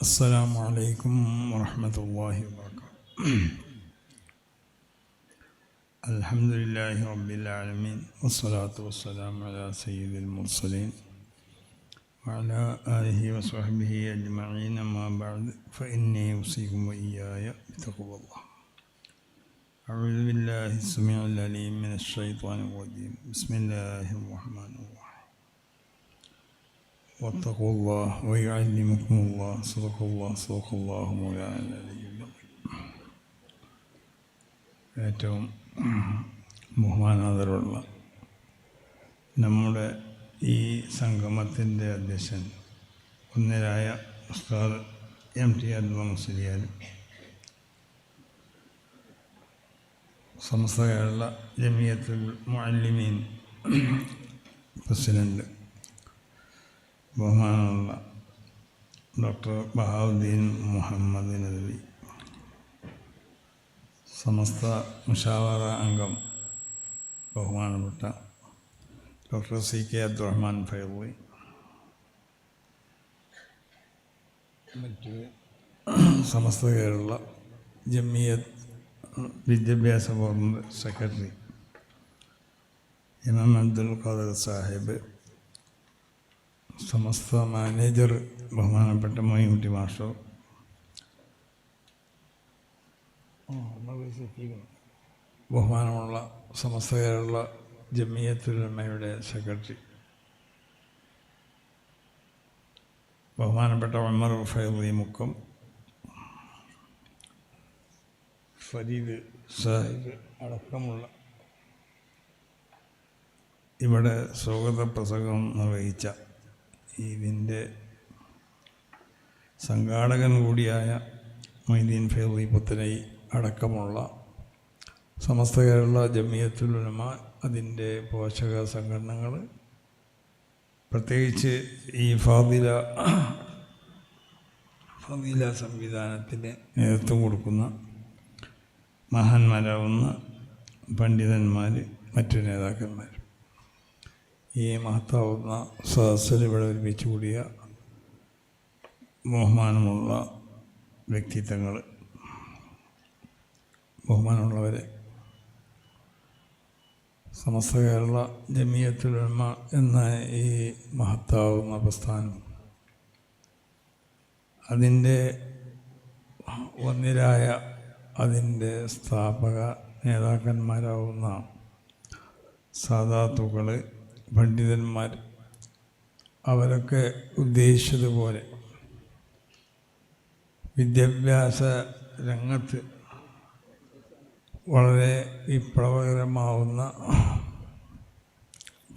السلام عليكم ورحمة الله وبركاته. الحمد لله رب العالمين والصلاة والسلام على سيد المرسلين وعلى آله وصحبه أجمعين. ما بعد فإني أوصيكم وإياي بتقوى الله. أعوذ بالله السميع العليم من الشيطان الرجيم. بسم الله الرحمن الرحيم. واتقوا الله ويعلمكم الله. صدق الله مولانا العلي العظيم. ഏറ്റവും ബഹുമാനാദരവുള്ള നമ്മുടെ ഈ സംഗമത്തിൻ്റെ അധ്യക്ഷൻ ഒന്നിരായ ഉസ്താദ് MT അബ്ദുൽ മുസ്ലിയാർ, സമസ്ത കേരള ജമിയത്തുൽ മുഅല്ലിമീൻ പ്രസിഡന്റ് ബഹുമാനമുള്ള ഡോക്ടർ ബഹാവുദ്ദീൻ മുഹമ്മദ് നദവി, സമസ്ത മുഷാവറ അംഗം ബഹുമാനപ്പെട്ട ഡോക്ടർ CK അബ്ദുറഹ്മാൻ ഫൈളി, മറ്റ് സമസ്ത കേരള ജമിയത്ത് വിദ്യാഭ്യാസ ബോർഡ് സെക്രട്ടറി ഇമാം അബ്ദുൽ ഖാദർ സാഹിബ്, സമസ്ത മാനേജർ ബഹുമാനപ്പെട്ട മൊയ്ൻകുട്ടി മാസ്റ്റർ, ബഹുമാനമുള്ള സമസ്ത കേരള ജമിയത്തുൽ ഉലമയുടെ സെക്രട്ടറി ബഹുമാനപ്പെട്ട ഉമർ ഫൈളി മുക്കം, ഫരീദ് സാഹിബ് അടക്കമുള്ള ഇവിടെ സ്വാഗത പ്രസംഗം നിർവഹിച്ച ഇതിൻ്റെ സംഘാടകൻ കൂടിയായ മൊയ്തീൻ ഫൈളി പുത്തനൈ അടക്കമുള്ള സമസ്ത കേരള ജമിയത്തുൽ ഉലമ, അതിൻ്റെ പോഷക സംഘടനകൾ, പ്രത്യേകിച്ച് ഈ ഫാദില സംവിധാനത്തിന് നേതൃത്വം കൊടുക്കുന്ന മഹാന്മാരാവുന്ന പണ്ഡിതന്മാർ, മറ്റു നേതാക്കന്മാർ, ഈ മഹത്താവുന്ന സദസ്സിൽ ഇവിടെ ഒരുമിച്ച് കൂടിയ ബഹുമാനമുള്ള വ്യക്തിത്വങ്ങൾ, ബഹുമാനമുള്ളവരെ, സമസ്ത കേരള ജമിയത്തുൽ ഉലമ എന്ന ഈ മഹത്താവുന്ന പ്രസ്ഥാനം, അതിൻ്റെ ഒന്നിരായ അതിൻ്റെ സ്ഥാപക നേതാക്കന്മാരാവുന്ന സാദാത്തുക്കൾ, പണ്ഡിതന്മാർ, അവരൊക്കെ ഉദ്ദേശിച്ചതുപോലെ വിദ്യാഭ്യാസ രംഗത്ത് വളരെ വിപ്ലവകരമാവുന്ന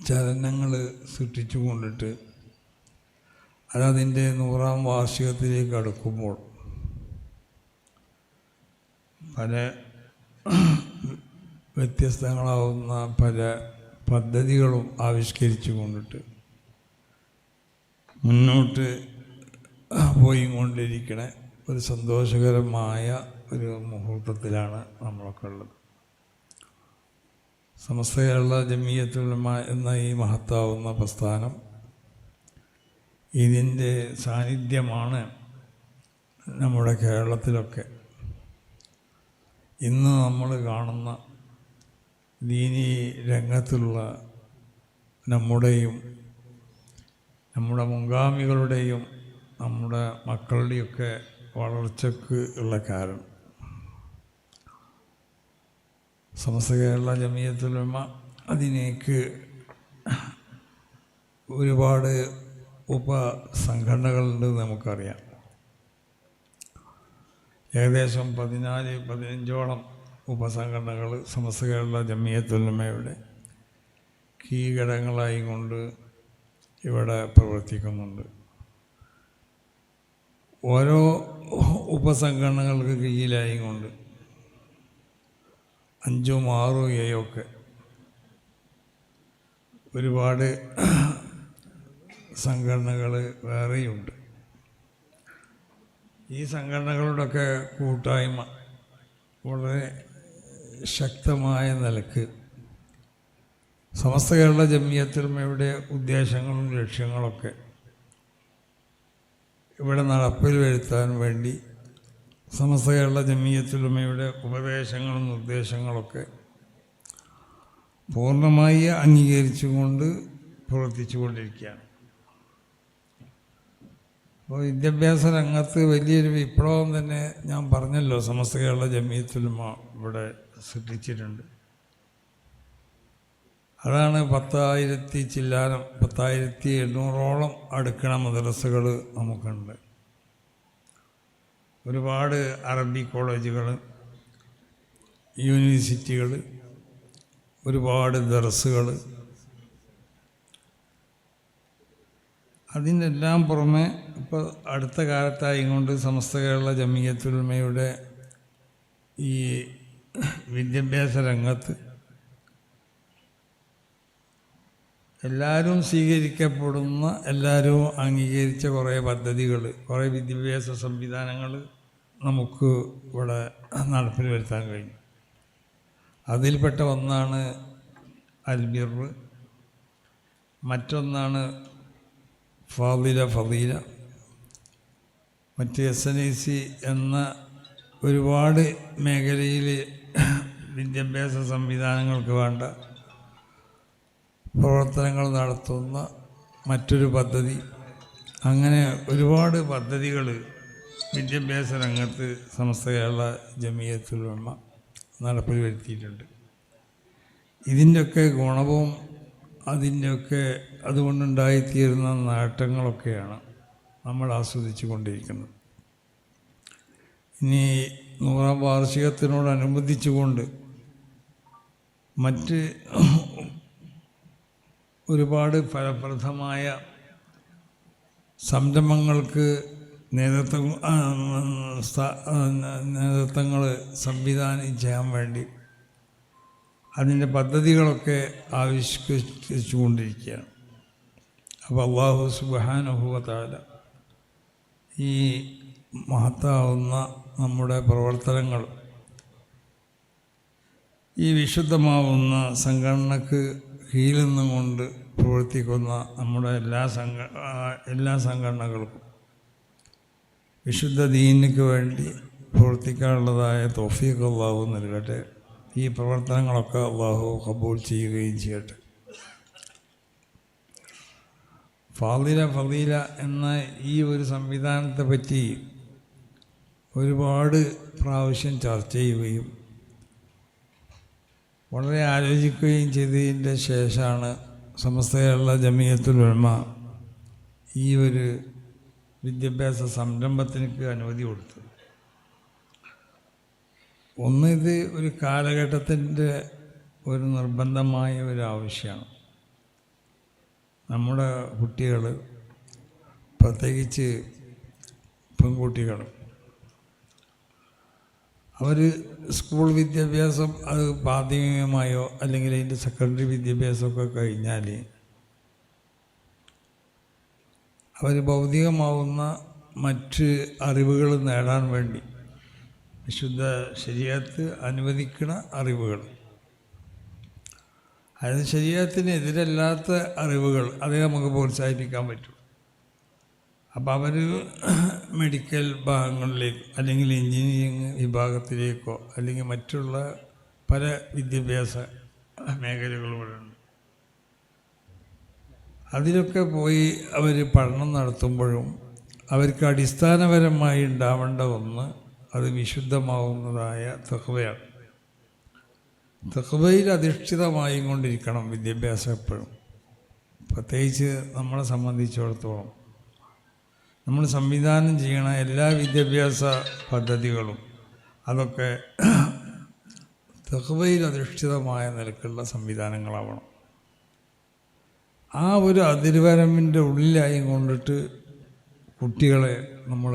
ചലനങ്ങൾ സൃഷ്ടിച്ചു കൊണ്ടിട്ട് അതതിൻ്റെ 100ാം വാർഷികത്തിലേക്ക് അടുക്കുമ്പോൾ പല വ്യത്യസ്തങ്ങളാവുന്ന പല പദ്ധതികളും ആവിഷ്കരിച്ചു കൊണ്ടിട്ട് മുന്നോട്ട് പോയിക്കൊണ്ടിരിക്കണ ഒരു സന്തോഷകരമായ ഒരു മുഹൂർത്തത്തിലാണ് നമ്മളൊക്കെ ഉള്ളത്. സമസ്ത കേരള ജമിയത്തുൽ ഉലമ എന്ന ഈ മഹത്താവുന്ന പ്രസ്ഥാനം, ഇതിൻ്റെ സാന്നിധ്യമാണ് നമ്മുടെ കേരളത്തിലൊക്കെ ഇന്ന് നമ്മൾ കാണുന്ന ദീനീ രംഗത്തുള്ള നമ്മുടെയും നമ്മുടെ മുൻഗാമികളുടെയും നമ്മുടെ മക്കളുടെയൊക്കെ വളർച്ചയ്ക്ക് ഉള്ള കാരണം. സമസ്ത കേരള ജമിയത്തുൽ ഉലമ അതിനേക്ക് ഒരുപാട് ഉപസംഘടനകളുണ്ട് നമുക്കറിയാം. ഏകദേശം 14-15ഓളം ഉപസംഘടനകൾ സമസ്ത കേരള ജമിയത്തുൽ ഉലമയുടെ കീഴ്ഘടകങ്ങളായി കൊണ്ട് ഇവിടെ പ്രവർത്തിക്കുന്നുണ്ട്. ഓരോ ഉപസംഘടനകൾക്ക് കീഴിലായി കൊണ്ട് 5, 6, 7 ഒരുപാട് സംഘടനകൾ വേറെയുണ്ട്. ഈ സംഘടനകളുടെയൊക്കെ കൂട്ടായ്മ വളരെ ശക്തമായ നിലക്ക് സമസ്ത കേരള ജമിയത്തുൽ ഉലമയുടെ ഉദ്ദേശങ്ങളും ലക്ഷ്യങ്ങളൊക്കെ ഇവിടെ നടപ്പിൽ വരുത്താൻ വേണ്ടി സമസ്ത കേരള ജമിയത്തുലമയുടെ ഉപദേശങ്ങളും നിർദ്ദേശങ്ങളൊക്കെ പൂർണ്ണമായി അംഗീകരിച്ചുകൊണ്ട് പ്രവർത്തിച്ചു കൊണ്ടിരിക്കുകയാണ്. അപ്പോൾ വിദ്യാഭ്യാസ രംഗത്ത് വലിയൊരു വിപ്ലവം തന്നെ ഞാൻ പറഞ്ഞല്ലോ സമസ്ത കേരള ജമിയത്തുലമ ഇവിടെ സൃഷ്ടിച്ചിട്ടുണ്ട്. അതാണ് 10,800 അടുക്കണ മദ്രസകൾ നമുക്കുണ്ട്. ഒരുപാട് അറബി കോളേജുകൾ, യൂണിവേഴ്സിറ്റികൾ, ഒരുപാട് ദർസുകൾ. അതിനെല്ലാം പുറമെ ഇപ്പോൾ അടുത്ത കാലത്തായിക്കൊണ്ട് സമസ്ത കേരള ജമിയത്തുലമയുടെ ഈ വിദ്യാഭ്യാസ രംഗത്ത് എല്ലാവരും സ്വീകരിക്കപ്പെടുന്ന, എല്ലാവരും അംഗീകരിച്ച കുറേ പദ്ധതികൾ, കുറേ വിദ്യാഭ്യാസ സംവിധാനങ്ങൾ നമുക്ക് ഇവിടെ നടപ്പിൽ വരുത്താൻ കഴിഞ്ഞു. അതിൽപ്പെട്ട ഒന്നാണ് അൽബിർ, മറ്റൊന്നാണ് ഫളീല, മറ്റ് SNIC എന്ന ഒരുപാട് മേഖലയിൽ വിദ്യാഭ്യാസ സംവിധാനങ്ങൾക്ക് വേണ്ട പ്രവർത്തനങ്ങൾ നടത്തുന്ന മറ്റൊരു പദ്ധതി. അങ്ങനെ ഒരുപാട് പദ്ധതികൾ വിദ്യാഭ്യാസ രംഗത്ത് സമസ്ത കേരള ജമിയത്തുലമ നടപ്പിൽ വരുത്തിയിട്ടുണ്ട്. ഇതിൻ്റെയൊക്കെ ഗുണവും അതിൻ്റെയൊക്കെ അതുകൊണ്ടുണ്ടായിത്തീരുന്ന നേട്ടങ്ങളൊക്കെയാണ് നമ്മൾ ആസ്വദിച്ചു കൊണ്ടിരിക്കുന്നത്. ഇനി 100ാം വാർഷികത്തിനോടനുബന്ധിച്ചുകൊണ്ട് മറ്റ് ഒരുപാട് ഫലപ്രദമായ സംരംഭങ്ങൾക്ക് നേതൃത്വങ്ങൾ സംവിധാനം ചെയ്യാൻ വേണ്ടി അതിൻ്റെ പദ്ധതികളൊക്കെ ആവിഷ്കരിച്ചു കൊണ്ടിരിക്കുകയാണ്. അപ്പോൾ അല്ലാഹു സുബ്ഹാനഹു വ തആല ഈ മഹത്താവുന്ന നമ്മുടെ പ്രവർത്തനങ്ങൾ ഈ വിശുദ്ധമാവുന്ന സംഘടനക്ക് കീഴിൽ നിന്നുകൊണ്ട് പ്രവർത്തിക്കുന്ന നമ്മുടെ എല്ലാ സംഘടനകൾക്കും വിശുദ്ധ ദീനിക്ക് വേണ്ടി പ്രവർത്തിക്കാനുള്ളതായ തൗഫീഖ് അല്ലാഹു നൽകട്ടെ. ഈ പ്രവർത്തനങ്ങളൊക്കെ അല്ലാഹു ഖബൂൽ ചെയ്യുകയും ചെയ്യട്ടെ. ഫളീല എന്ന ഈ ഒരു സംവിധാനത്തെ പറ്റി ഒരുപാട് പ്രാവശ്യം ചർച്ച ചെയ്യുകയും വളരെ ആലോചിക്കുകയും ചെയ്തതിൻ്റെ ശേഷമാണ് സമസ്ത കേരള ജമിയത്തുലമ ഈ ഒരു വിദ്യാഭ്യാസ സംരംഭത്തിനക്ക് അനുമതി കൊടുത്തത്. ഒന്ന്, ഇത് ഒരു കാലഘട്ടത്തിൻ്റെ ഒരു നിർബന്ധമായ ഒരു ആവശ്യമാണ്. നമ്മുടെ കുട്ടികൾ, പ്രത്യേകിച്ച് പെൺകുട്ടികൾ, അവർ സ്കൂൾ വിദ്യാഭ്യാസം അത് പ്രാഥമികമായോ അല്ലെങ്കിൽ അതിൻ്റെ സെക്കൻഡറി വിദ്യാഭ്യാസമൊക്കെ കഴിഞ്ഞാൽ അവർ ഭൗതികമാവുന്ന മറ്റ് അറിവുകൾ നേടാൻ വേണ്ടി വിശുദ്ധ ശരീഅത്ത് അനുവദിക്കുന്ന അറിവുകൾ, അതായത് ശരീഅത്തിനെതിരല്ലാത്ത അറിവുകൾ, അതേ നമുക്ക് പ്രോത്സാഹിപ്പിക്കാൻ പറ്റും. അപ്പോൾ അവർ മെഡിക്കൽ ഭാഗങ്ങളിലേക്കോ അല്ലെങ്കിൽ എൻജിനീയറിങ് വിഭാഗത്തിലേക്കോ അല്ലെങ്കിൽ മറ്റുള്ള പല വിദ്യാഭ്യാസ മേഖലകളുമുണ്ട്. അതിലൊക്കെ പോയി അവർ പഠനം നടത്തുമ്പോഴും അവർക്ക് അടിസ്ഥാനപരമായി ഉണ്ടാവേണ്ട ഒന്ന് അത് വിശുദ്ധമാവുന്നതായ തഖ്വയാണ്. തഖ്വയിൽ അധിഷ്ഠിതമായി കൊണ്ടിരിക്കണം വിദ്യാഭ്യാസം എപ്പോഴും. പ്രത്യേകിച്ച് നമ്മളെ സംബന്ധിച്ചിടത്തോളം നമ്മൾ സംവിധാനം ചെയ്യണ എല്ലാ വിദ്യാഭ്യാസ പദ്ധതികളും അതൊക്കെ തഖ്വയിൽ അധിഷ്ഠിതമായ നിലക്കുള്ള സംവിധാനങ്ങളാവണം. ആ ഒരു അതിർവരമ്പിൻ്റെ ഉള്ളിലായി കൊണ്ടിട്ട് കുട്ടികളെ നമ്മൾ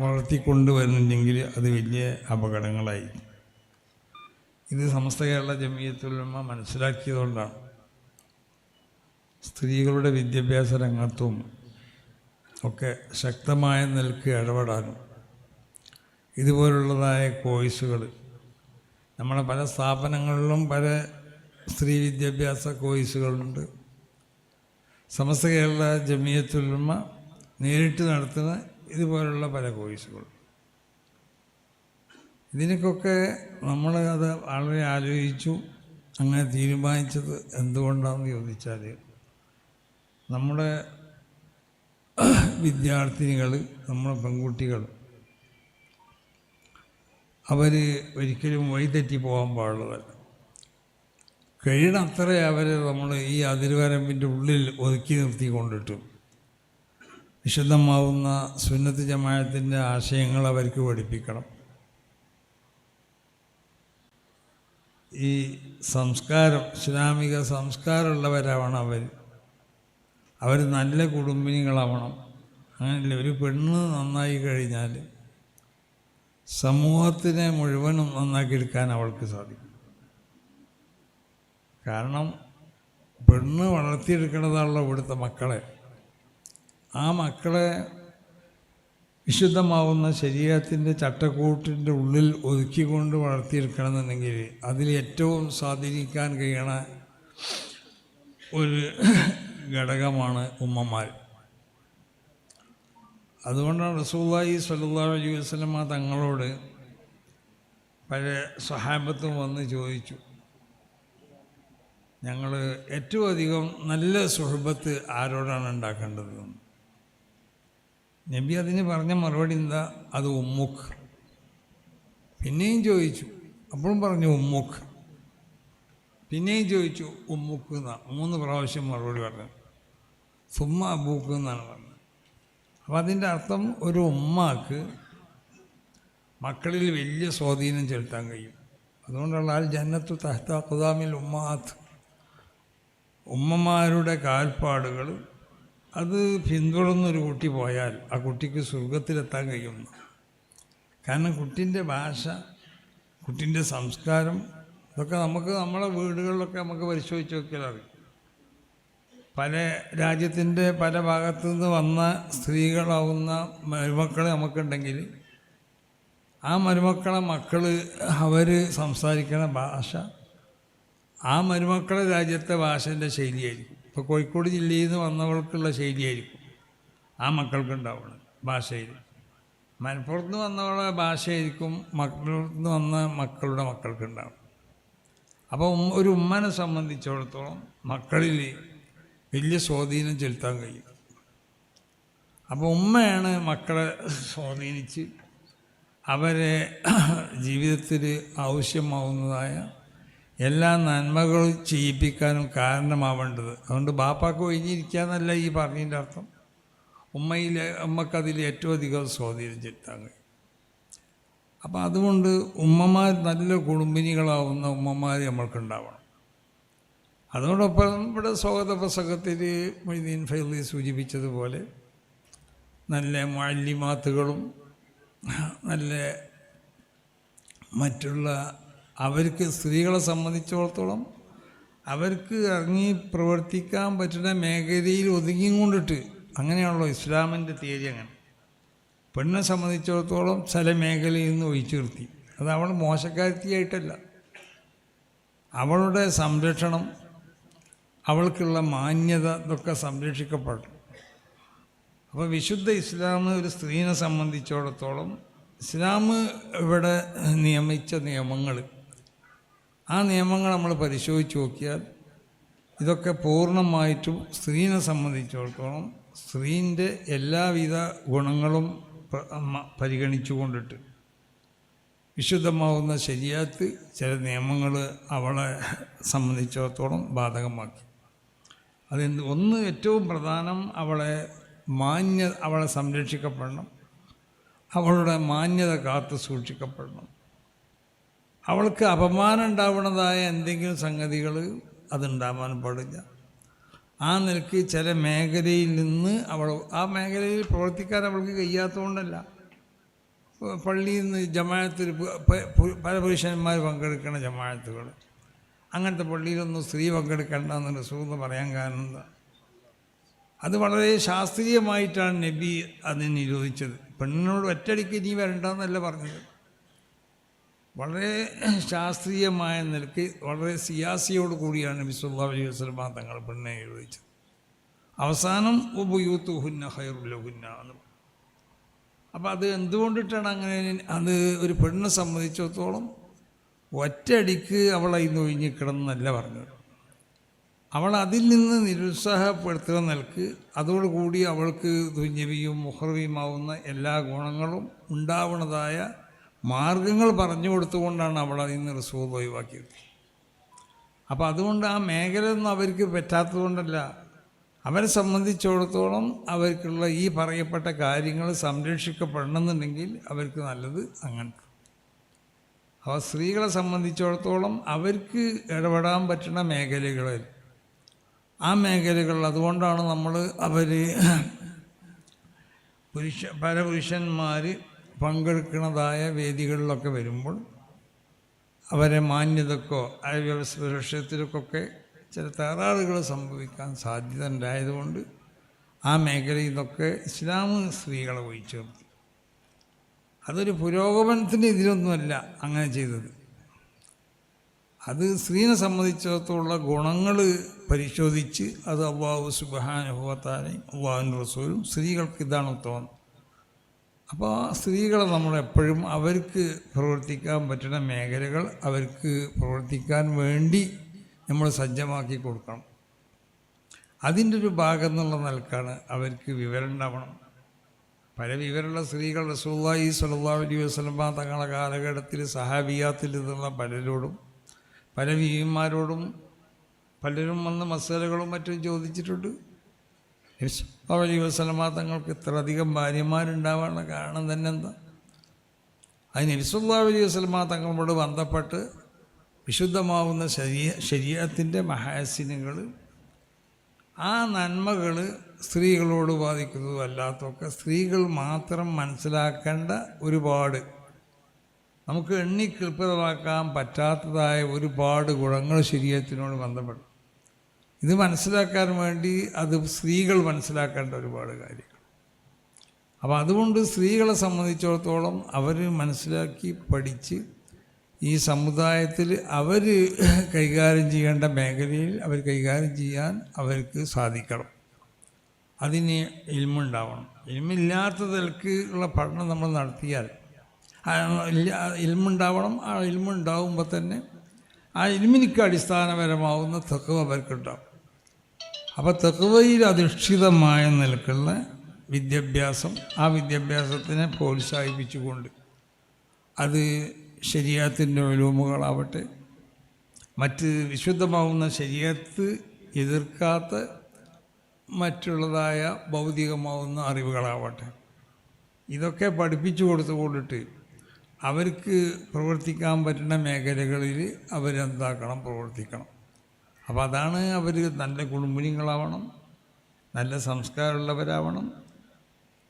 വളർത്തിക്കൊണ്ടുവരുന്നുണ്ടെങ്കിൽ അത് വലിയ അപകടങ്ങളായി. ഇത് സമസ്ത കേരള ജമിയത്തുലമ മനസ്സിലാക്കിയതുകൊണ്ടാണ് സ്ത്രീകളുടെ വിദ്യാഭ്യാസ രംഗത്തും ഒക്കെ ശക്തമായ നിലക്ക് ഇടപെടാനും ഇതുപോലുള്ളതായ കോഴ്സുകൾ നമ്മുടെ പല സ്ഥാപനങ്ങളിലും പല സ്ത്രീ വിദ്യാഭ്യാസ കോഴ്സുകളുണ്ട്. സമസ്ത കേരള ജമിയത്തുലമ നേരിട്ട് നടത്തുന്ന ഇതുപോലുള്ള പല കോഴ്സുകളും. ഇതിനൊക്കെ നമ്മൾ അത് വളരെ ആലോചിച്ചു. അങ്ങനെ തീരുമാനിച്ചത് എന്തുകൊണ്ടാണെന്ന് ചോദിച്ചാൽ, നമ്മുടെ വിദ്യാർത്ഥിനികൾ, നമ്മുടെ പെൺകുട്ടികൾ, അവർ ഒരിക്കലും വഴിതെറ്റി പോകാൻ പാടുള്ളതല്ല. കഴിയണത്ര അവരെ നമ്മൾ ഈ അതിർവരമ്പിൻ്റെ ഉള്ളിൽ ഒതുക്കി നിർത്തിക്കൊണ്ടിട്ടും വിശുദ്ധമാവുന്ന സുന്നത്ത് ജമാഅത്തിൻ്റെ ആശയങ്ങൾ അവർക്ക് പഠിപ്പിക്കണം. ഈ സംസ്കാരം, ഇസ്ലാമിക സംസ്കാരമുള്ളവരാവണം അവർ നല്ല കുടുംബിനികളാവണം. അങ്ങനെയല്ല, ഒരു പെണ്ണ് നന്നായി കഴിഞ്ഞാൽ സമൂഹത്തിനെ മുഴുവനും നന്നാക്കിയെടുക്കാൻ അവൾക്ക് സാധിക്കും. കാരണം പെണ്ണ് വളർത്തിയെടുക്കുന്നതാണല്ലോ ഇവിടുത്തെ മക്കളെ. ആ മക്കളെ വിശുദ്ധമാവുന്ന ശരീരത്തിൻ്റെ ചട്ടക്കൂട്ടിൻ്റെ ഉള്ളിൽ ഒതുക്കിക്കൊണ്ട് വളർത്തിയെടുക്കണമെന്നുണ്ടെങ്കിൽ അതിൽ ഏറ്റവും സ്വാധീനിക്കാൻ കഴിയണ ഒരു ഘടകമാണ് ഉമ്മമാർ. അതുകൊണ്ടാണ് റസൂലുള്ളാഹി സ്വല്ലല്ലാഹു അലൈഹി വസല്ലമ തങ്ങളോട് പല സ്വഹാബത്തും വന്ന് ചോദിച്ചു, ഞങ്ങൾ ഏറ്റവും അധികം നല്ല സുഹബത്ത് ആരോടാണ് ഉണ്ടാക്കേണ്ടതെന്ന്. നബി അതിന് പറഞ്ഞ മറുപടി എന്താ? അത് ഉമ്മുക്ക്. പിന്നെയും ചോദിച്ചു, അപ്പോഴും പറഞ്ഞു ഉമ്മുക്ക്. പിന്നെയും ചോദിച്ചു ഉമ്മുക്ക് എന്നാണ്. 3 പ്രാവശ്യം മറുപടി പറഞ്ഞു. സുമ്മ അബൂക്ക് എന്നാണ് പറഞ്ഞത്. അപ്പം അതിൻ്റെ അർത്ഥം ഒരു ഉമ്മാക്ക് മക്കളിൽ വലിയ സ്വാധീനം ചെലുത്താൻ കഴിയും. അതുകൊണ്ടുള്ള ആൽ ജന്നത്തു തഹ്ത ഖുദാമിൽ ഉമ്മാത്ത്, ഉമ്മമാരുടെ കാൽപ്പാടുകൾ അത് പിന്തുടർന്നൊരു കുട്ടി പോയാൽ ആ കുട്ടിക്ക് സ്വർഗത്തിലെത്താൻ കഴിയുന്നു. കാരണം കുട്ടീൻ്റെ ഭാഷ, കുട്ടീൻ്റെ സംസ്കാരം, ഇതൊക്കെ നമുക്ക് നമ്മളെ വീടുകളിലൊക്കെ നമുക്ക് പരിശോധിച്ച് നോക്കിയാൽ അറിയും. പല രാജ്യത്തിൻ്റെ പല ഭാഗത്തു നിന്ന് വന്ന സ്ത്രീകളാവുന്ന മരുമക്കൾ നമുക്കുണ്ടെങ്കിൽ ആ മരുമക്കളെ മക്കൾ അവർ സംസാരിക്കുന്ന ഭാഷ ആ മരുമക്കളെ രാജ്യത്തെ ഭാഷൻ്റെ ശൈലിയായിരിക്കും. ഇപ്പോൾ കോഴിക്കോട് ജില്ലയിൽ നിന്ന് വന്നവൾക്കുള്ള ശൈലിയായിരിക്കും ആ മക്കൾക്കുണ്ടാവുന്നത് ഭാഷയിൽ. മലപ്പുറത്ത് നിന്ന് വന്നവളുടെ ഭാഷയായിരിക്കും മലപ്പുറത്ത് നിന്ന് വന്ന മക്കളുടെ മക്കൾക്കുണ്ടാവും. അപ്പോൾ ഒരു ഉമ്മനെ സംബന്ധിച്ചിടത്തോളം മക്കളിൽ വലിയ സ്വാധീനം ചെലുത്താൻ കഴിയും. അപ്പോൾ ഉമ്മയാണ് മക്കളെ സ്വാധീനിച്ച് അവരെ ജീവിതത്തിൽ ആവശ്യമാവുന്നതായ എല്ലാ നന്മകളും ചെയ്യിപ്പിക്കാനും കാരണമാവേണ്ടത്. അതുകൊണ്ട് ബാപ്പാക്ക് ഒഴിഞ്ഞിരിക്കുക എന്നല്ല ഈ പറഞ്ഞതിൻ്റെ അർത്ഥം. ഉമ്മക്കതിൽ ഏറ്റവും അധികം സ്വാധീനം ചെലുത്താൻ കഴിയും. അപ്പം അതുകൊണ്ട് ഉമ്മമാർ നല്ല കുടുംബിനികളാവുന്ന ഉമ്മമാർ നമ്മൾക്കുണ്ടാവണം. അതോടൊപ്പം ഇവിടെ സ്വാഗത പ്രസംഗത്തിൽ മൊയ്തീൻ ഫൈളി സൂചിപ്പിച്ചതുപോലെ നല്ല മുഅല്ലിമാത്തുകളും നല്ല മറ്റുള്ള അവർക്ക് സ്ത്രീകളെ സംബന്ധിച്ചിടത്തോളം അവർക്ക് ഇറങ്ങി പ്രവർത്തിക്കാൻ പറ്റുന്ന മേഖലയിൽ ഒതുങ്ങിയും കൊണ്ടിട്ട്, അങ്ങനെയാണല്ലോ ഇസ്ലാമിൻ്റെ തിയറി. അങ്ങനെ പെണ്ണെ സംബന്ധിച്ചിടത്തോളം ചില മേഖലയിൽ നിന്ന് ഒഴിച്ചു നിർത്തി. അത് അവൾ മോശക്കാരത്തിയായിട്ടല്ല, അവളുടെ സംരക്ഷണം, അവൾക്കുള്ള മാന്യത ഇതൊക്കെ സംരക്ഷിക്കപ്പെട്ടു. അപ്പോൾ വിശുദ്ധ ഇസ്ലാം ഒരു സ്ത്രീനെ സംബന്ധിച്ചിടത്തോളം ഇസ്ലാം ഇവിടെ നിയമിച്ച നിയമങ്ങൾ, ആ നിയമങ്ങൾ നമ്മൾ പരിശോധിച്ച് നോക്കിയാൽ ഇതൊക്കെ പൂർണ്ണമായിട്ടും സ്ത്രീനെ സംബന്ധിച്ചിടത്തോളം സ്ത്രീൻ്റെ എല്ലാവിധ ഗുണങ്ങളും പരിഗണിച്ചുകൊണ്ടിട്ട് വിശുദ്ധമാവുന്ന ശരീഅത്ത് ചില നിയമങ്ങൾ അവളെ സംബന്ധിച്ചിടത്തോളം ബാധകമാക്കി. ഒന്ന് ഏറ്റവും പ്രധാനം അവളെ സംരക്ഷിക്കപ്പെടണം, അവളുടെ മാന്യത കാത്തു സൂക്ഷിക്കപ്പെടണം. അവൾക്ക് അപമാനം ഉണ്ടാവുന്നതായ എന്തെങ്കിലും സംഗതികൾ അതുണ്ടാവാൻ പാടില്ല. ആ നിലയ്ക്ക് ചില മേഖലയിൽ നിന്ന് ആ മേഖലയിൽ പ്രവർത്തിക്കാൻ അവൾക്ക് കഴിയാത്തതുകൊണ്ടല്ല. പള്ളിയിൽ നിന്ന് ജമാഅത്തിൽ പല പുരുഷന്മാർ പങ്കെടുക്കുന്ന ജമാഅത്തുകൾ, അങ്ങനത്തെ പള്ളിയിലൊന്നും സ്ത്രീ പങ്കെടുക്കേണ്ടെന്ന് റസൂൽ പറയാൻ കാരണം എന്താ? അത് വളരെ ശാസ്ത്രീയമായിട്ടാണ് നബി അതിനെ നിരോധിച്ചത്. പെണ്ണിനോട് ഒറ്റയടിക്ക് നീ വരണ്ടെന്നല്ല പറഞ്ഞത്. വളരെ ശാസ്ത്രീയമായ നിലയ്ക്ക് വളരെ സിയാസിയോട് കൂടിയാണ് നബി സല്ലല്ലാഹു അലൈഹി വസല്ലം തങ്ങൾ പെണ്ണെ നിരോധിച്ചത്. അവസാനം വബുയൂതുഹുന്ന ഖൈറുൽ ലഹുന്ന എന്ന്. അപ്പോൾ അത് എന്തുകൊണ്ടിട്ടാണ് അങ്ങനെ? അത് ഒരു പെണ്ണിനെ സംബന്ധിച്ചിടത്തോളം ഒറ്റയടിക്ക് അവൾ അതിന് ഒഴിഞ്ഞിക്കിടന്നല്ല പറഞ്ഞത്. അവൾ അതിൽ നിന്ന് നിരുത്സാഹപ്പെടുത്തുക നിൽക്ക് അതോടുകൂടി അവൾക്ക് ദുന്യവിയും മുഹ്റവിയുമാവുന്ന എല്ലാ ഗുണങ്ങളും ഉണ്ടാവുന്നതായ മാർഗങ്ങൾ പറഞ്ഞു കൊടുത്തുകൊണ്ടാണ് അവൾ അതിൽ നിന്ന് റസൂൽ ഒഴിവാക്കിയത്. അപ്പോൾ അതുകൊണ്ട് ആ മേഖലയൊന്നും അവർക്ക് പറ്റാത്തതുകൊണ്ടല്ല, അവരെ സംബന്ധിച്ചിടത്തോളം അവർക്കുള്ള ഈ പറയപ്പെട്ട കാര്യങ്ങൾ സംരക്ഷിക്കപ്പെടണമെന്നുണ്ടെങ്കിൽ അവർക്ക് നല്ലത് അങ്ങനത്തെ. അപ്പോൾ സ്ത്രീകളെ സംബന്ധിച്ചിടത്തോളം അവർക്ക് ഇടപെടാൻ പറ്റുന്ന മേഖലകളിൽ ആ മേഖലകൾ, അതുകൊണ്ടാണ് നമ്മൾ പല പുരുഷന്മാർ പങ്കെടുക്കുന്നതായ വേദികളിലൊക്കെ വരുമ്പോൾ അവരെ മാന്യതക്കോ സുരക്ഷിതത്തിലൊക്കെ ചില തകരാറുകൾ സംഭവിക്കാൻ സാധ്യത ഉണ്ടായതുകൊണ്ട് ആ മേഖലയിൽ നിന്നൊക്കെ ഇസ്ലാം സ്ത്രീകളെ ഒഴിച്ചു നിർത്തി. അതൊരു പുരോഗമനത്തിൻ്റെ ഇതിലൊന്നുമല്ല അങ്ങനെ ചെയ്തത്. അത് സ്ത്രീനെ സംബന്ധിച്ചിടത്തോളം ഗുണങ്ങൾ പരിശോധിച്ച് അത് അല്ലാഹു സുബ്ഹാനഹു വ തആലയും അല്ലാഹുവിൻ്റെ റസൂലും സ്ത്രീകൾക്ക് ഇതാണ് ഉത്തമം. അപ്പോൾ സ്ത്രീകളെ നമ്മളെപ്പോഴും അവർക്ക് പ്രവർത്തിക്കാൻ പറ്റുന്ന മേഖലകൾ അവർക്ക് പ്രവർത്തിക്കാൻ വേണ്ടി നമ്മൾ സജ്ജമാക്കി കൊടുക്കണം. അതിൻ്റെ ഒരു ഭാഗം എന്നുള്ള നിലക്കാണ് അവർക്ക് വിവരം ഉണ്ടാവണം. പല വിവരമുള്ള സ്ത്രീകൾ റസൂലുള്ളാഹി സ്വല്ലല്ലാഹു അലൈഹി വസല്ലം തങ്ങളുടെ കാലഘട്ടത്തിൽ സഹാബിയാത്തിൽ നിന്നുള്ള പലരോടും പല ബീവിമാരോടും പലരും വന്ന് മസാലകളും മറ്റും ചോദിച്ചിട്ടുണ്ട്. സ്വല്ലല്ലാഹു അലൈഹി വസല്ലം തങ്ങൾക്ക് ഇത്ര അധികം ഭാര്യമാരുണ്ടാവാനുള്ള കാരണം തന്നെ എന്താ? അതിന് നബി സ്വല്ലല്ലാഹു അലൈഹി വസല്ലം തങ്ങളോട് ബന്ധപ്പെട്ട് വിശുദ്ധമാവുന്ന ശരീഅത്തിൻ്റെ മഹാസിനുകൾ, ആ നന്മകൾ സ്ത്രീകളോട് ബാധിക്കുന്നതും അല്ലാത്തതൊക്കെ സ്ത്രീകൾ മാത്രം മനസ്സിലാക്കേണ്ട ഒരുപാട്, നമുക്ക് എണ്ണിക്കൃപ്തമാക്കാൻ പറ്റാത്തതായ ഒരുപാട് ഗുണങ്ങൾ ശരീഅത്തിനോട് ബന്ധപ്പെട്ടു. ഇത് മനസ്സിലാക്കാൻ വേണ്ടി അത് സ്ത്രീകൾ മനസ്സിലാക്കേണ്ട ഒരുപാട് കാര്യങ്ങൾ. അപ്പോൾ അതുകൊണ്ട് സ്ത്രീകളെ സംബന്ധിച്ചിടത്തോളം അവർ മനസ്സിലാക്കി പഠിച്ച് ഈ സമുദായത്തിൽ അവർ കൈകാര്യം ചെയ്യേണ്ട മേഖലയിൽ അവർ കൈകാര്യം ചെയ്യാൻ അവർക്ക് സാധിക്കണം. അതിന് ഇൽമുണ്ടാവണം. ഇൽമില്ലാത്തതിൽക്ക് ഉള്ള പഠനം നമ്മൾ നടത്തിയാൽ ഇൽമുണ്ടാവണം. ആ ഇൽമുണ്ടാവുമ്പോൾ തന്നെ ആ ഇൽമിനിക്ക് അടിസ്ഥാനപരമാവുന്ന തഖ്വ അവർക്കുണ്ടാവും. അപ്പോൾ തഖ്വയിൽ അധിഷ്ഠിതമായ നിലക്കുള്ള വിദ്യാഭ്യാസം, ആ വിദ്യാഭ്യാസത്തിനെ പ്രോത്സാഹിപ്പിച്ചുകൊണ്ട് അത് ശരീഅത്തിൻ്റെ ഉലൂമുകളാവട്ടെ, മറ്റ് വിശുദ്ധമാവുന്ന ശരീഅത്ത് എതിർക്കാത്ത മറ്റുള്ളതായ ഭൗതികമാവുന്ന അറിവുകളാവട്ടെ, ഇതൊക്കെ പഠിപ്പിച്ചു കൊടുത്തുകൊണ്ടിട്ട് അവർക്ക് പ്രവർത്തിക്കാൻ പറ്റുന്ന മേഖലകളിൽ അവരെന്താക്കണം, പ്രവർത്തിക്കണം. അപ്പോൾ അതാണ് അവർ നല്ല കുടുംബിനികളാവണം, നല്ല സംസ്കാരമുള്ളവരാവണം,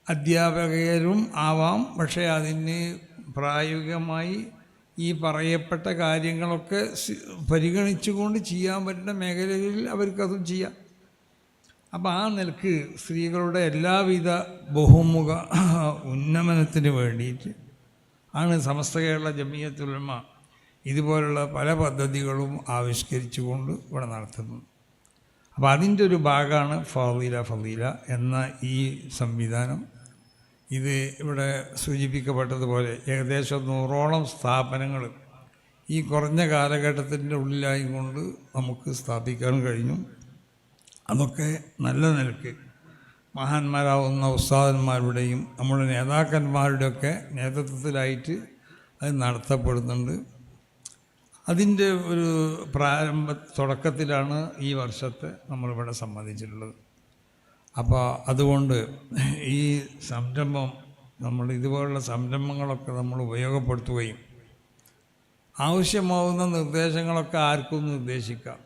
അധ്യാപകരും ആവാം. പക്ഷേ അതിന് പ്രായോഗികമായി ഈ പറയപ്പെട്ട കാര്യങ്ങളൊക്കെ പരിഗണിച്ചുകൊണ്ട് ചെയ്യാൻ പറ്റുന്ന മേഖലകളിൽ അവർക്കതും ചെയ്യാം. അപ്പോൾ ആ നിലക്ക് സ്ത്രീകളുടെ എല്ലാവിധ ബഹുമുഖ ഉന്നമനത്തിന് വേണ്ടിയിട്ട് ആണ് സമസ്ത കേരള ജമിയത്തുൽ ഉലമ ഇതുപോലുള്ള പല പദ്ധതികളും ആവിഷ്കരിച്ചുകൊണ്ട് ഇവിടെ നടത്തുന്നത്. അപ്പോൾ അതിൻ്റെ ഒരു ഭാഗമാണ് ഫളീല എന്ന ഈ സംവിധാനം. ഇത് ഇവിടെ സൂചിപ്പിക്കപ്പെട്ടതുപോലെ ഏകദേശം 100ഓളം സ്ഥാപനങ്ങൾ ഈ കുറഞ്ഞ കാലഘട്ടത്തിൻ്റെ ഉള്ളിലായി കൊണ്ട് നമുക്ക് സ്ഥാപിക്കാൻ കഴിഞ്ഞു. അതൊക്കെ നല്ല നിലക്ക് മഹാന്മാരാവുന്ന ഉസ്താദന്മാരുടെയും നമ്മുടെ നേതാക്കന്മാരുടെയൊക്കെ നേതൃത്വത്തിലായിട്ട് അത് നടത്തപ്പെടുന്നുണ്ട്. അതിൻ്റെ ഒരു തുടക്കത്തിലാണ് ഈ വർഷത്തെ നമ്മളിവിടെ സംബന്ധിച്ചിട്ടുള്ളത്. അപ്പോൾ അതുകൊണ്ട് ഈ സംരംഭം, നമ്മൾ ഇതുപോലുള്ള സംരംഭങ്ങളൊക്കെ നമ്മൾ ഉപയോഗപ്പെടുത്തുകയും ആവശ്യമാവുന്ന നിർദ്ദേശങ്ങളൊക്കെ ആർക്കും നിർദ്ദേശിക്കാം.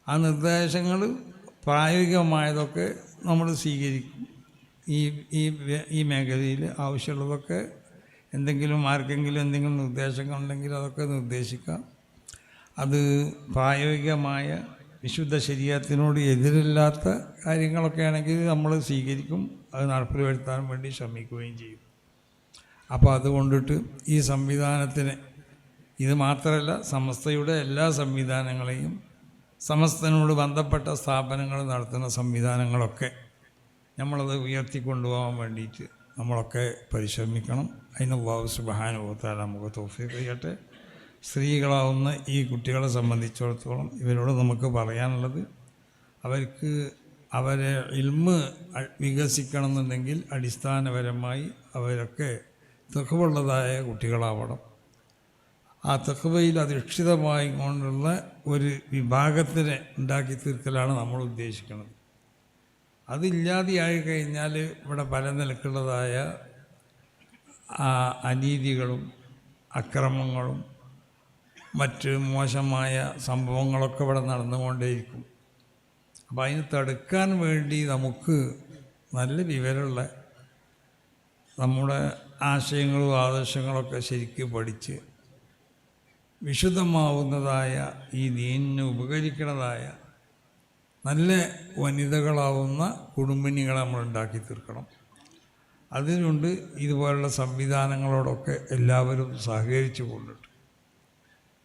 ആ നിർദ്ദേശങ്ങൾ പ്രായോഗികമായതൊക്കെ നമ്മൾ സ്വീകരിക്കും. ഈ മേഖലയിൽ ആവശ്യമുള്ളതൊക്കെ എന്തെങ്കിലും ആർക്കെങ്കിലും എന്തെങ്കിലും നിർദ്ദേശങ്ങളുണ്ടെങ്കിൽ അതൊക്കെ നിർദ്ദേശിക്കാം. അത് പ്രായോഗികമായ വിശുദ്ധ ശരീഅത്തിനോട് എതിരില്ലാത്ത കാര്യങ്ങളൊക്കെ ആണെങ്കിൽ നമ്മൾ സ്വീകരിക്കും, അത് നടപ്പിൽ വരുത്താൻ വേണ്ടി ശ്രമിക്കുകയും ചെയ്യും. അപ്പോൾ അതുകൊണ്ടിട്ട് ഈ സംവിധാനത്തിന്, ഇത് മാത്രമല്ല സമസ്തയുടെ എല്ലാ സംവിധാനങ്ങളെയും, സമസ്തനോട് ബന്ധപ്പെട്ട സ്ഥാപനങ്ങൾ നടത്തുന്ന സംവിധാനങ്ങളൊക്കെ നമ്മളത് ഉയർത്തിക്കൊണ്ടുപോകാൻ വേണ്ടിയിട്ട് നമ്മളൊക്കെ പരിശ്രമിക്കണം. അതിന് അല്ലാഹു സുബ്ഹാനഹു വ തആല നമുക്ക് തൗഫീഖ് ചെയ്യട്ടെ. സ്ത്രീകളാവുന്ന ഈ കുട്ടികളെ സംബന്ധിച്ചിടത്തോളം ഇവരോട് നമുക്ക് പറയാനുള്ളത്, അവരെ ഇൽമ് വികസിക്കണം എന്നുണ്ടെങ്കിൽ അടിസ്ഥാനപരമായി അവരൊക്കെ തഖ്വയുള്ളതായ കുട്ടികളാവണം. ആ തഖ്വയിൽ അധിഷ്ഠിതമായി കൊണ്ടുള്ള ഒരു വിഭാഗത്തിനെ ഉണ്ടാക്കി തീർക്കലാണ് നമ്മൾ ഉദ്ദേശിക്കുന്നത്. അതില്ലാതെയായി കഴിഞ്ഞാൽ ഇവിടെ പല നിലക്കുള്ളതായ അനീതികളും അക്രമങ്ങളും മറ്റ് മോശമായ സംഭവങ്ങളൊക്കെ ഇവിടെ നടന്നുകൊണ്ടേയിരിക്കും. അപ്പോൾ അതിന് തടുക്കാൻ വേണ്ടി നമുക്ക് നല്ല വിവരമുള്ള നമ്മുടെ ആശയങ്ങളും ആദർശങ്ങളൊക്കെ ശരിക്കും പഠിച്ച് വിശുദ്ധമാവുന്നതായ ഈ ദീനിന് ഉപകരിക്കുന്നതായ നല്ല വനിതകളാവുന്ന കുടുംബിനികളെ നമ്മൾ ഉണ്ടാക്കി തീർക്കണം. അതിനുണ്ട് ഇതുപോലുള്ള സംവിധാനങ്ങളോടൊക്കെ എല്ലാവരും സഹകരിച്ചു കൊണ്ടിട്ട്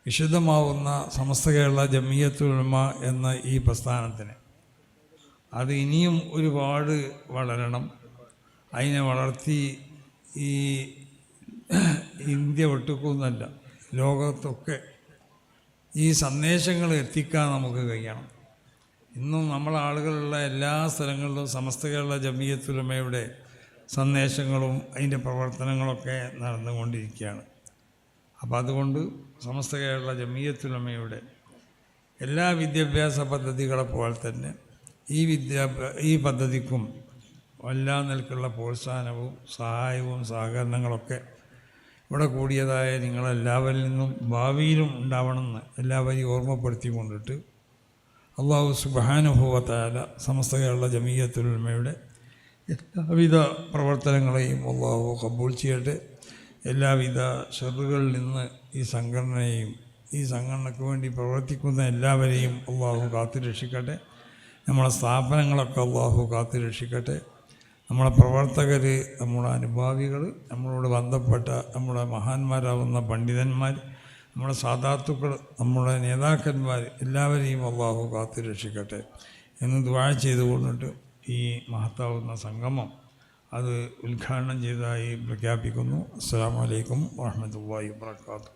വിശുദ്ധമാവുന്ന സമസ്ത കേരള ജമിയത്തുൽ ഉലമ എന്ന ഈ പ്രസ്ഥാനത്തിന് അത് ഇനിയും ഒരുപാട് വളരണം. അതിനെ വളർത്തി ഈ ഇന്ത്യ വിട്ടുക്കുന്നല്ല, ലോകത്തൊക്കെ ഈ സന്ദേശങ്ങൾ എത്തിക്കാൻ നമുക്ക് കഴിയണം. ഇന്നും നമ്മളെ ആളുകളുള്ള എല്ലാ സ്ഥലങ്ങളിലും സമസ്ത കേരള ജമിയത്തുൽ ഉലമയുടെ സന്ദേശങ്ങളും അതിൻ്റെ പ്രവർത്തനങ്ങളൊക്കെ നടന്നുകൊണ്ടിരിക്കുകയാണ്. അപ്പോൾ അതുകൊണ്ട് സമസ്ത കേരള ജമിയത്തുൽ ഉലമയുടെ എല്ലാ വിദ്യാഭ്യാസ പദ്ധതികളെ പോലെ തന്നെ ഈ പദ്ധതിക്കും എല്ലാ നിലക്കുള്ള പ്രോത്സാഹനവും സഹായവും സഹകരണങ്ങളൊക്കെ ഇവിടെ കൂടിയതായ നിങ്ങളെല്ലാവരിൽ നിന്നും ഭാവിയിലും ഉണ്ടാവണമെന്ന് എല്ലാവരെയും ഓർമ്മപ്പെടുത്തിക്കൊണ്ടിട്ട് അല്ലാഹു സുബ്ഹാനഹു വ തആല സമസ്ത കേരള ജമിയത്തുൽ ഉലമയുടെ എല്ലാവിധ പ്രവർത്തനങ്ങളെയും അല്ലാഹു ഖബൂൽ ചെയ്യട്ടെ. എല്ലാവിധ ഷർറുകളിൽ നിന്ന് ഈ സംഘടനയെയും ഈ സംഘടനയ്ക്ക് വേണ്ടി പ്രവർത്തിക്കുന്ന എല്ലാവരെയും അല്ലാഹു കാത്തു രക്ഷിക്കട്ടെ. നമ്മളെ സ്ഥാപനങ്ങളൊക്കെ അല്ലാഹു കാത്തു രക്ഷിക്കട്ടെ. നമ്മളെ പ്രവർത്തകർ, നമ്മുടെ അനുഭാവികൾ, നമ്മളോട് ബന്ധപ്പെട്ട നമ്മുടെ മഹാന്മാരാവുന്ന പണ്ഡിതന്മാർ, നമ്മുടെ സാദാത്തുക്കൾ, നമ്മുടെ നേതാക്കന്മാർ എല്ലാവരെയും അല്ലാഹു കാത്തു രക്ഷിക്കട്ടെ എന്ന് ദുആ ചെയ്തുകൊണ്ടിട്ട് ഈ മഹത്താവുന്ന സംഗമം അത് ഉദ്ഘാടനം ചെയ്തതായി പ്രഖ്യാപിക്കുന്നു. അസ്സലാമു അലൈക്കും വറഹ്മത്തുള്ളാഹി വബറകാതുഹു.